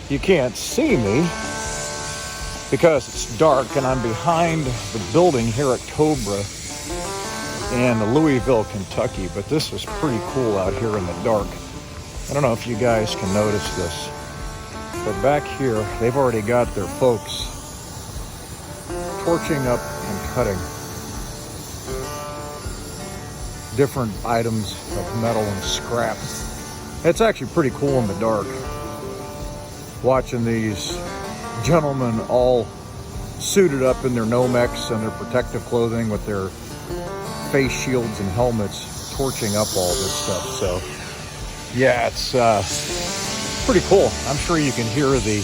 You can't see me because it's dark and I'm behind the building here at Cobra in Louisville, Kentucky, but this is pretty cool out here in the dark. I don't know if you guys can notice this, but back here they've already got their folks torching up and cutting different items of metal and scrap. It's actually pretty cool in the dark, watching these gentlemen all suited up in their Nomex and their protective clothing with their face shields and helmets, torching up all this stuff. So yeah, it's pretty cool. I'm sure you can hear the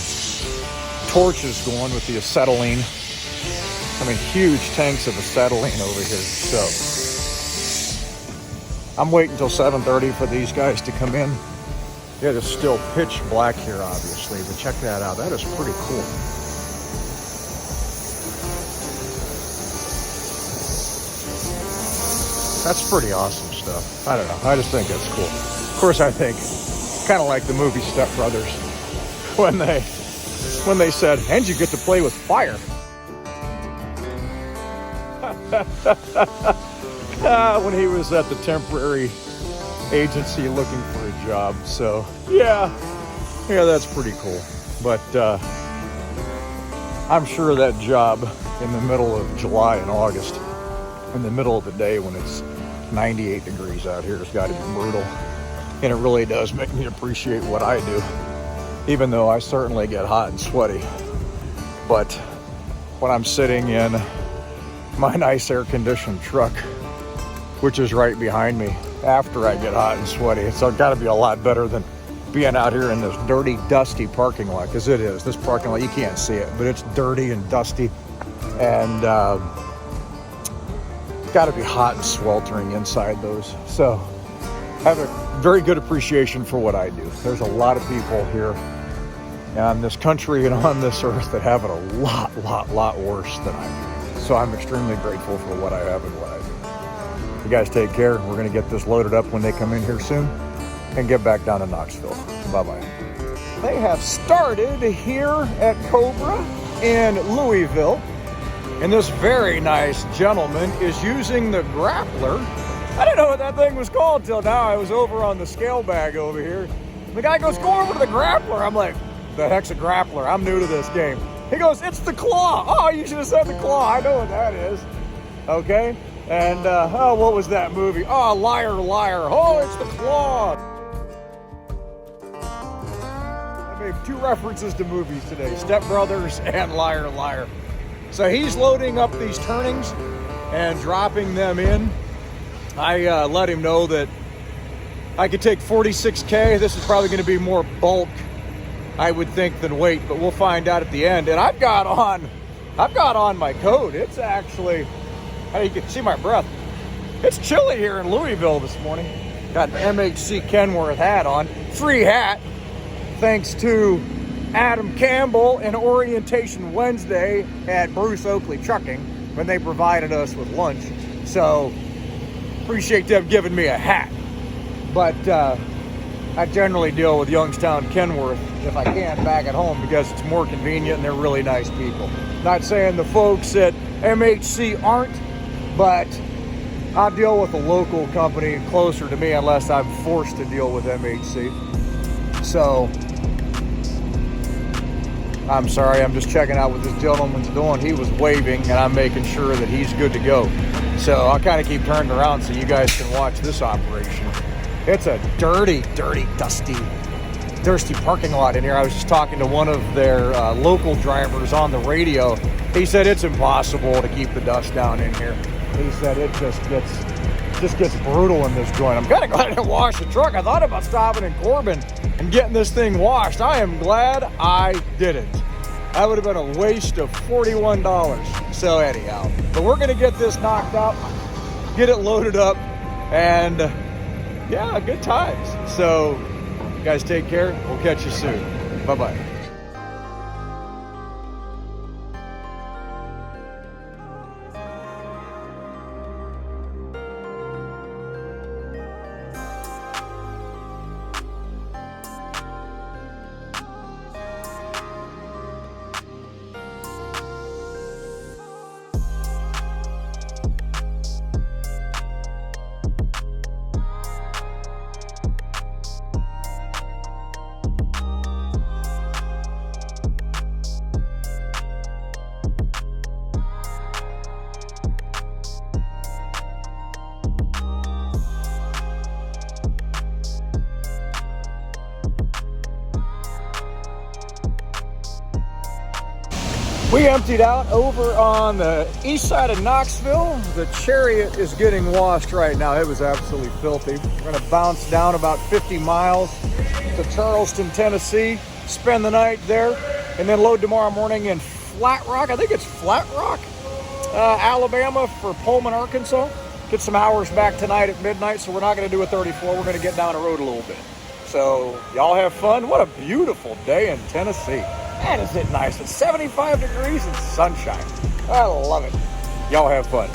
torches going with the acetylene. I mean, huge tanks of acetylene over here. So I'm waiting until 7:30 for these guys to come in. Yeah, it's still pitch black here, obviously, but check that out. That is pretty cool. That's pretty awesome stuff. I don't know. I just think that's cool. Of course, I think kind of like the movie Step Brothers when they said, "And you get to play with fire." When he was at the temporary agency looking for a job. So yeah, that's pretty cool. But I'm sure that job in the middle of July and August, in the middle of the day when it's 98 degrees out here, has got to be brutal. And it really does make me appreciate what I do, even though I certainly get hot and sweaty. But when I'm sitting in my nice air-conditioned truck, which is right behind me, after I get hot and sweaty, it's got to be a lot better than being out here in this dirty, dusty parking lot, because it is. This parking lot, you can't see it, but it's dirty and dusty, and got to be hot and sweltering inside those. So I have a very good appreciation for what I do. There's a lot of people here in this country and on this earth that have it a lot worse than I do. So I'm extremely grateful for what I have and what I do. You guys take care. We're going to get this loaded up when they come in here soon and get back down to Knoxville. Bye-bye. They have started here at Cobra in Louisville, and this very nice gentleman is using the Grappler. I didn't know what that thing was called till now. I was over on the scale bag over here. The guy goes, "Go over to the Grappler." I'm like, "The heck's a Grappler? I'm new to this game." He goes, "It's the claw." "Oh, you should have said the claw. I know what that is." Okay. And, what was that movie? "Oh, Liar, Liar." "Oh, it's the claw." I made 2 references to movies today, Step Brothers and Liar, Liar. So he's loading up these turnings and dropping them in. I let him know that I could take 46K. This is probably going to be more bulk, I would think, than weight, but we'll find out at the end. And I've got on my coat. It's actually, you can see my breath. It's chilly here in Louisville this morning. Got an MHC Kenworth hat on. Free hat, thanks to Adam Campbell and Orientation Wednesday at Bruce Oakley Trucking when they provided us with lunch. So appreciate them giving me a hat. But I generally deal with Youngstown Kenworth if I can back at home because it's more convenient and they're really nice people. Not saying the folks at MHC aren't, but I deal with a local company closer to me unless I'm forced to deal with MHC. So I'm sorry, I'm just checking out what this gentleman's doing. He was waving and I'm making sure that he's good to go. So I'll kind of keep turning around so you guys can watch this operation. It's a dirty, dusty parking lot in here. I was just talking to one of their local drivers on the radio. He said it's impossible to keep the dust down in here. He said it just gets brutal in this joint. I'm kind of glad I didn't wash the truck. I thought about stopping in Corbin and getting this thing washed. I am glad I didn't. That would have been a waste of $41. So anyhow, but we're going to get this knocked out, get it loaded up, and yeah, good times. So you guys take care. We'll catch you soon. Bye-bye. We emptied out over on the east side of Knoxville. The Chariot is getting washed right now. It was absolutely filthy. We're gonna bounce down about 50 miles to Charleston, Tennessee, spend the night there, and then load tomorrow morning in Flat Rock. I think it's Flat Rock, Alabama for Pullman, Arkansas. Get some hours back tonight at midnight, so we're not gonna do a 34. We're gonna get down the road a little bit. So y'all have fun. What a beautiful day in Tennessee. Man, is it nice. It's 75 degrees and sunshine. I love it. Y'all have fun.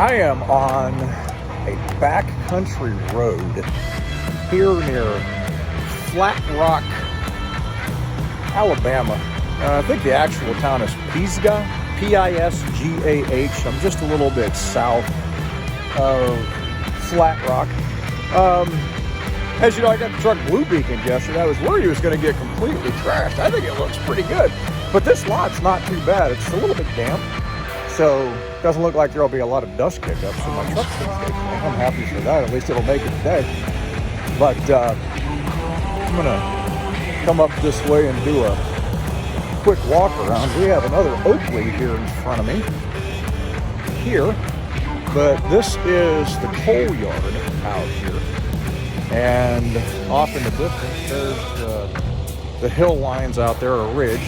I am on a backcountry road here near Flat Rock, Alabama. I think the actual town is Pisgah, Pisgah. I'm just a little bit south of Flat Rock. As you know, I got the truck blue beaconed yesterday. I was worried he was going to get completely trashed. I think it looks pretty good. But this lot's not too bad. It's a little bit damp. So it doesn't look like there'll be a lot of dust kick-ups in my truck. I'm happy for that. At least it'll make it today. But I'm going to come up this way and do a quick walk around. We have another Oakley here in front of me. Here. But this is the coal yard out here. And off in the distance, there's the hill lines out there, a ridge.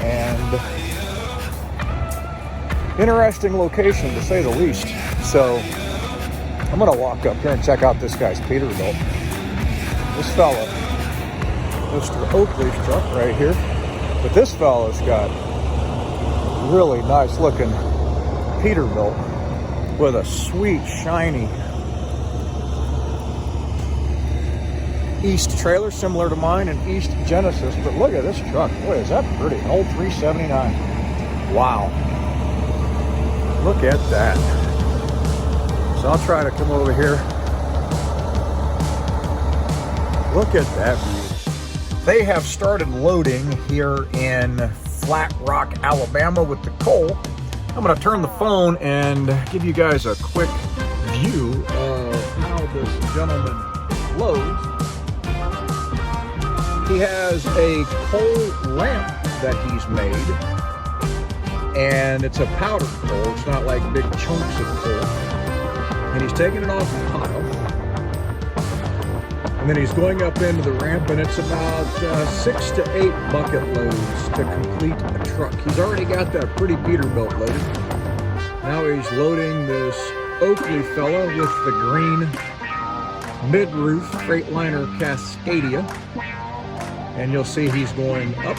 And interesting location, to say the least. So I'm going to walk up here and check out this guy's Peterbilt. This fella, Mr. Oakley's truck right here. But this fella's got really nice looking Peterbilt with a sweet, shiny East trailer, similar to mine, an East Genesis. But look at this truck. Boy, is that pretty. An old 379. Wow. Look at that. So I'll try to come over here. Look at that view. They have started loading here in Flat Rock, Alabama with the coal. I'm going to turn the phone and give you guys a quick view of how this gentleman loads. He has a coal ramp that he's made. And it's a powdered coal. It's not like big chunks of coal. And he's taking it off the pile. And then he's going up into the ramp, and it's about 6 to 8 bucket loads to complete a truck. He's already got that pretty Peterbilt loaded. Now he's loading this Oakley fella with the green mid-roof Freightliner Cascadia. And you'll see he's going up.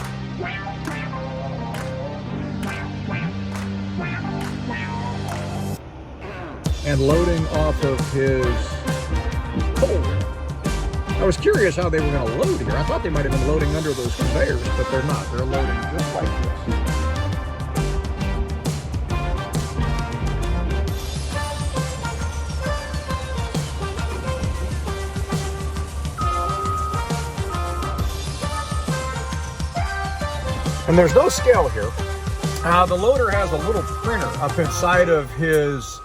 And loading off of his coal. I was curious how they were going to load here. I thought they might have been loading under those conveyors, but they're not. They're loading just like this. And there's no scale here. The loader has a little printer up inside of his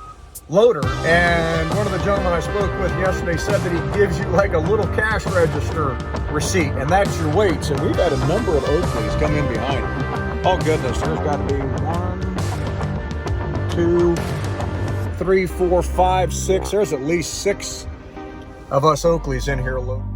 loader, and one of the gentlemen I spoke with yesterday said that he gives you like a little cash register receipt, and that's your weights. And we've had a number of Oakleys come in behind. Oh goodness, there's got to be 1, 2, 3, 4, 5, 6. There's at least 6 of us Oakleys in here loading.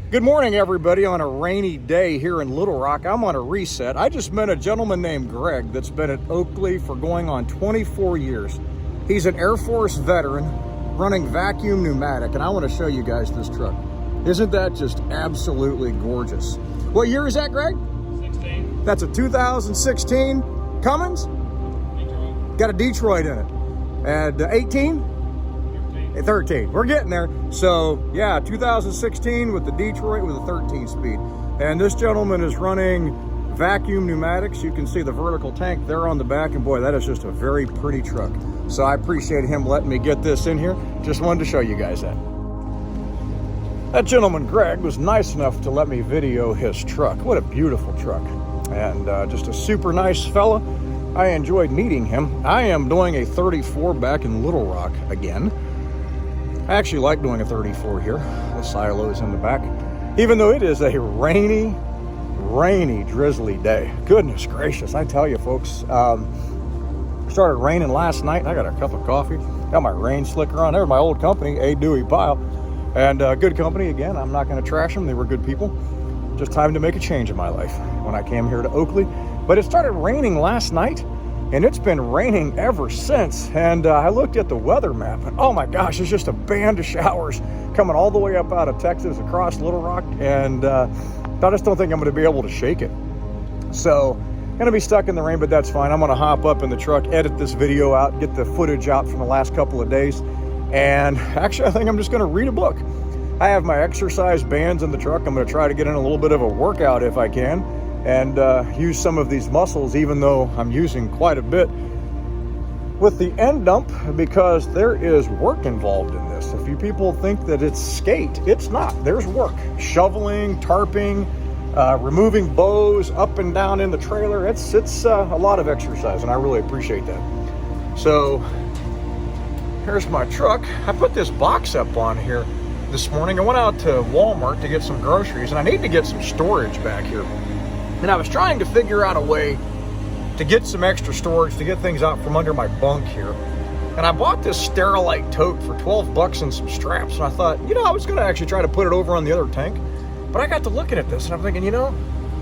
Good morning, everybody, on a rainy day here in Little Rock. I'm on a reset. I just met a gentleman named Greg that's been at Oakley for going on 24 years. He's an Air Force veteran running vacuum pneumatic, and I want to show you guys this truck. Isn't that just absolutely gorgeous? What year is that, Greg? 16. That's a 2016 Cummins? Detroit. Got a Detroit in it. And 18? 13. We're getting there. So yeah, 2016 with the Detroit with a 13 speed. And this gentleman is running vacuum pneumatics. You can see the vertical tank there on the back, and boy, that is just a very pretty truck. So I appreciate him letting me get this in here. Just wanted to show you guys that. That gentleman, Greg, was nice enough to let me video his truck. What a beautiful truck. And just a super nice fella. I enjoyed meeting him. I am doing a 34 back in Little Rock again. I actually like doing a 34 here. The silos in the back. Even though it is a rainy, drizzly day. Goodness gracious, I tell you folks. Started raining last night. I got a cup of coffee. Got my rain slicker on. There's my old company, A. Dewey Pile. And good company again. I'm not going to trash them. They were good people. Just time to make a change in my life when I came here to Oakley. But it started raining last night. And it's been raining ever since. And I looked at the weather map, and oh my gosh, it's just a band of showers coming all the way up out of Texas across Little Rock. And I just don't think I'm going to be able to shake it. So, going to be stuck in the rain, but that's fine. I'm going to hop up in the truck, edit this video out, get the footage out from the last couple of days. And actually, I think I'm just going to read a book. I have my exercise bands in the truck. I'm going to try to get in a little bit of a workout if I can. And use some of these muscles, even though I'm using quite a bit with the end dump, because there is work involved in this. If you people think that it's skate, it's not. There's work. Shoveling, tarping, removing bows up and down in the trailer. It's a lot of exercise, and I really appreciate that. So here's my truck. I put this box up on here this morning. I went out to Walmart to get some groceries, and I need to get some storage back here. And I was trying to figure out a way to get some extra storage, to get things out from under my bunk here. And I bought this Sterilite tote for 12 bucks and some straps. And I thought, you know, I was going to actually try to put it over on the other tank. But I got to looking at this and I'm thinking, you know,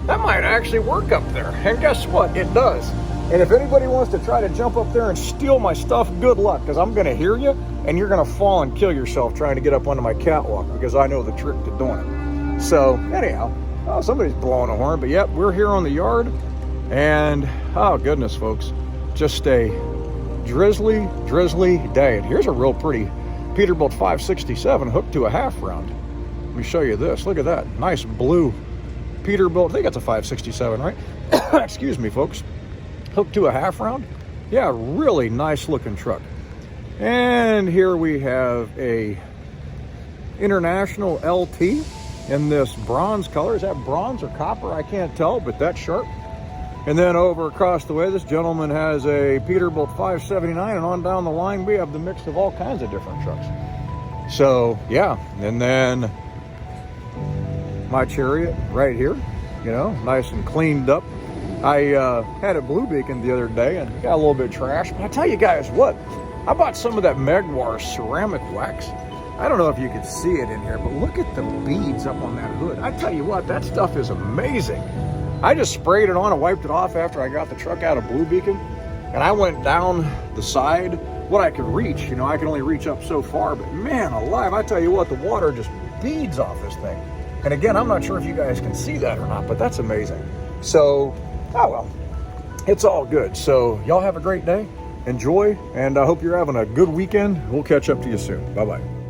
that might actually work up there. And guess what? It does. And if anybody wants to try to jump up there and steal my stuff, good luck, because I'm going to hear you and you're going to fall and kill yourself trying to get up onto my catwalk, because I know the trick to doing it. So anyhow, oh, somebody's blowing a horn, but yep, we're here on the yard. And oh goodness, folks, just a drizzly day. And here's a real pretty Peterbilt 567 hooked to a half round. Let me show you this. Look at that nice blue Peterbilt. I think that's a 567, right? Excuse me, folks. Hooked to a half round. Yeah, really nice looking truck. And here we have a International LT in this bronze color. Is that bronze or copper? I can't tell, but that's sharp. And then over across the way, this gentleman has a Peterbilt 579, and on down the line, we have the mix of all kinds of different trucks. So, yeah, and then my Chariot right here, you know, nice and cleaned up. I had a blue beacon the other day and got a little bit trashed, but I tell you guys what, I bought some of that Megwar ceramic wax. I don't know if you can see it in here, but look at the beads up on that hood. I tell you what, that stuff is amazing. I just sprayed it on and wiped it off after I got the truck out of Blue Beacon, and I went down the side what I could reach. You know, I can only reach up so far, but man alive, I tell you what, the water just beads off this thing. And again, I'm not sure if you guys can see that or not, but that's amazing. So, oh well, it's all good. So y'all have a great day, enjoy, and I hope you're having a good weekend. We'll catch up to you soon. Bye-bye.